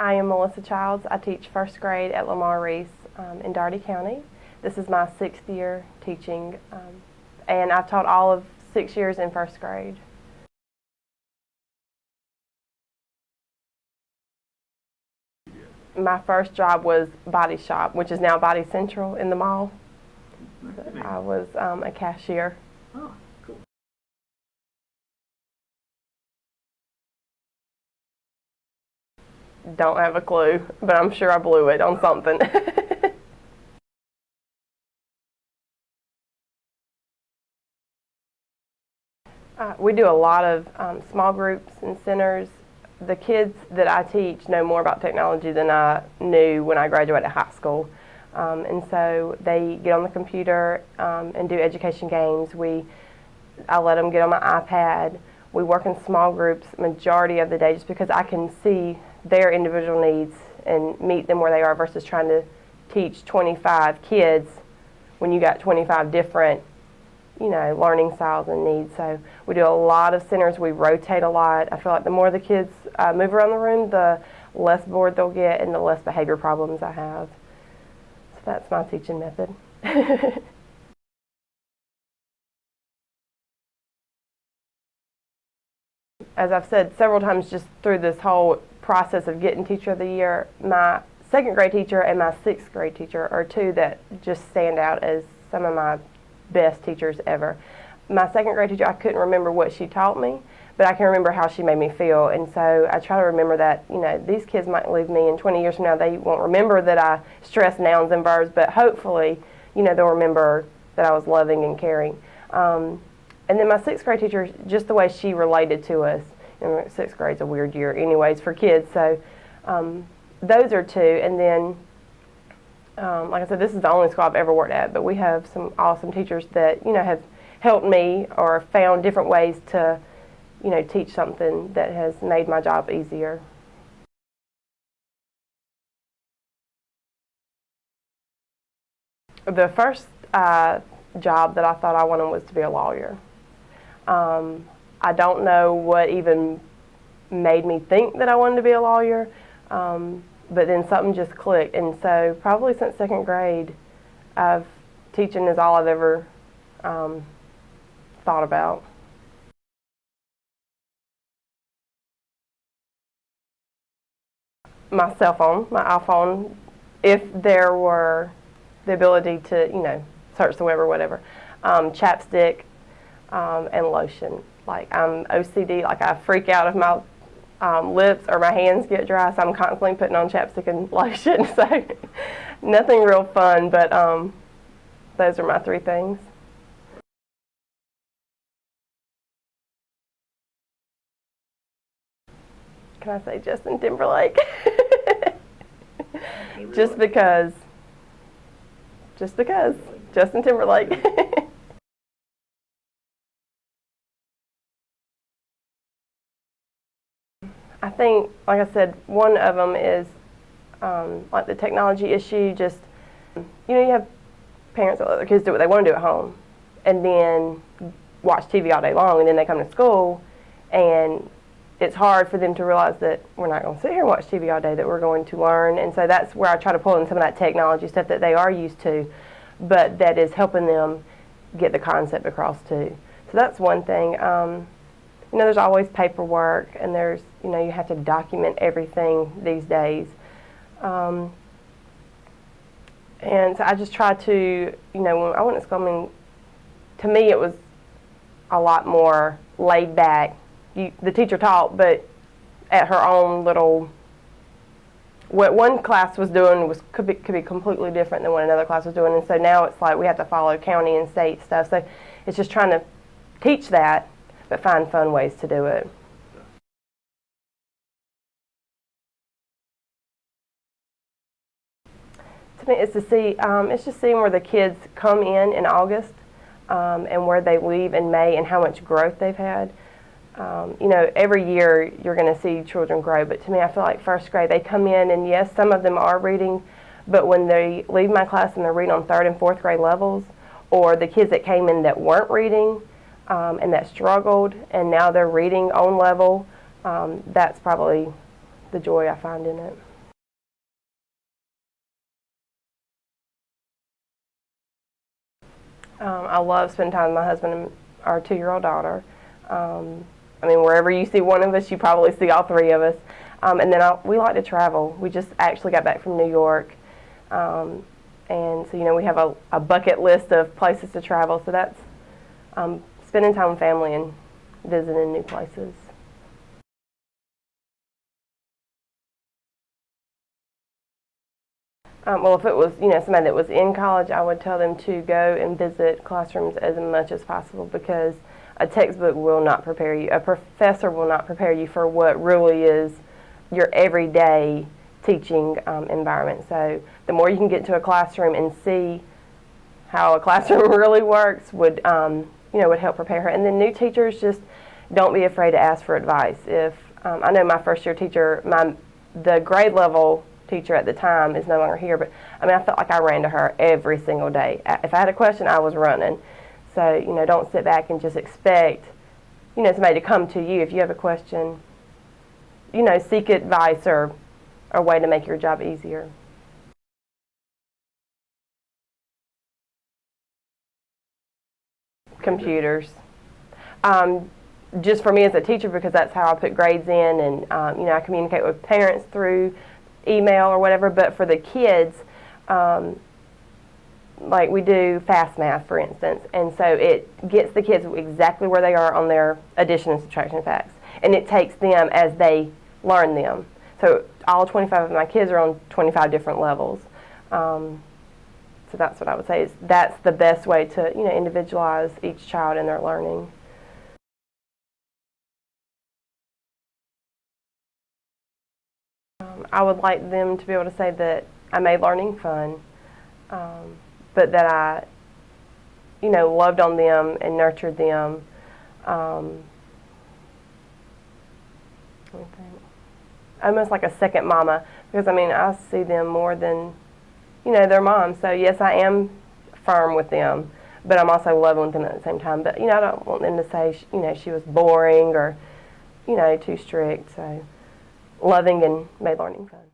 I am Melissa Childs. I teach first grade at Lamar Reese in Dougherty County. This is my 6th year teaching, and I've taught all of 6 years in first grade. My first job was Body Shop, which is now Body Central in the mall. I was a cashier. Oh, cool. Don't have a clue, but I'm sure I blew it on something. We do a lot of small groups and centers. The kids that I teach know more about technology than I knew when I graduated high school. And so they get on the computer and do education games. I let them get on my iPad. We work in small groups majority of the day just because I can see their individual needs and meet them where they are versus trying to teach 25 kids when you got 25 different learning styles and needs. So we do a lot of centers. We rotate a lot. I feel like the more the kids move around the room, the less bored they'll get and the less behavior problems I have. So that's my teaching method. As I've said several times just through this whole process of getting Teacher of the Year, my 2nd grade teacher and my 6th grade teacher are two that just stand out as some of my best teachers ever. My 2nd grade teacher, I couldn't remember what she taught me, but I can remember how she made me feel, and so I try to remember that, these kids might leave me, and 20 years from now they won't remember that I stress nouns and verbs, but hopefully, they'll remember that I was loving and caring. And then my 6th grade teacher, just the way she related to us, 6th grade's a weird year anyways for kids, so those are two, and then like I said, this is the only school I've ever worked at, but we have some awesome teachers that, have helped me or found different ways to, teach something that has made my job easier. The first job that I thought I wanted was to be a lawyer. I don't know what even made me think that I wanted to be a lawyer. But then something just clicked, and so probably since 2nd grade, teaching is all I've ever thought about. My cell phone, my iPhone, if there were the ability to, search the web or whatever, chapstick and lotion. Like I'm OCD, like I freak out if my lips or my hands get dry, so I'm constantly putting on chapstick and lotion. So nothing real fun, but those are my 3 things. Can I say Justin Timberlake? Just because. Justin Timberlake. I think, like I said, one of them is like the technology issue. Just, you have parents that let their kids do what they want to do at home and then watch TV all day long, and then they come to school and it's hard for them to realize that we're not going to sit here and watch TV all day, that we're going to learn. And so that's where I try to pull in some of that technology stuff that they are used to, but that is helping them get the concept across too. So that's one thing. There's always paperwork, and there's, you have to document everything these days. And so I just try to, when I went to school, to me it was a lot more laid back. The teacher taught, but at her own little, what one class was doing could be completely different than what another class was doing, and so now it's like we have to follow county and state stuff. So it's just trying to teach that, but find fun ways to do it. To me, it's just seeing where the kids come in August and where they leave in May and how much growth they've had. Every year you're going to see children grow, but to me, I feel like first grade, they come in and yes, some of them are reading, but when they leave my class and they're reading on 3rd and 4th grade levels, or the kids that came in that weren't reading and that struggled, and now they're reading on level, that's probably the joy I find in it. I love spending time with my husband and our 2-year-old daughter. I mean, wherever you see one of us, you probably see all 3 of us. And then we like to travel. We just actually got back from New York. And so, you know, we have a bucket list of places to travel. So that's spending time with family and visiting new places. Well, if it was, you know, somebody that was in college, I would tell them to go and visit classrooms as much as possible, because a textbook will not prepare you. A professor will not prepare you for what really is your everyday teaching environment. So the more you can get to a classroom and see how a classroom really works would, you know, would help prepare her. And then new teachers, just don't be afraid to ask for advice. If I know my first year teacher, the grade level teacher at the time is no longer here, but I mean, I felt like I ran to her every single day. If I had a question, I was running. So, you know, don't sit back and just expect, you know, somebody to come to you. If you have a question, you know, seek advice or a way to make your job easier. Computers. Just for me as a teacher, because that's how I put grades in, and you know, I communicate with parents through email or whatever. But for the kids, like we do fast math, for instance, and so it gets the kids exactly where they are on their addition and subtraction facts, and it takes them as they learn them. So all 25 of my kids are on 25 different levels. So that's what I would say is that's the best way to, you know, individualize each child in their learning. I would like them to be able to say that I made learning fun, but that I, you know, loved on them and nurtured them. Almost like a second mama, because I mean, I see them more than, you know, their mom. So yes, I am firm with them, but I'm also loving with them at the same time. But, you know, I don't want them to say, you know, she was boring or, you know, too strict. So loving and made learning fun.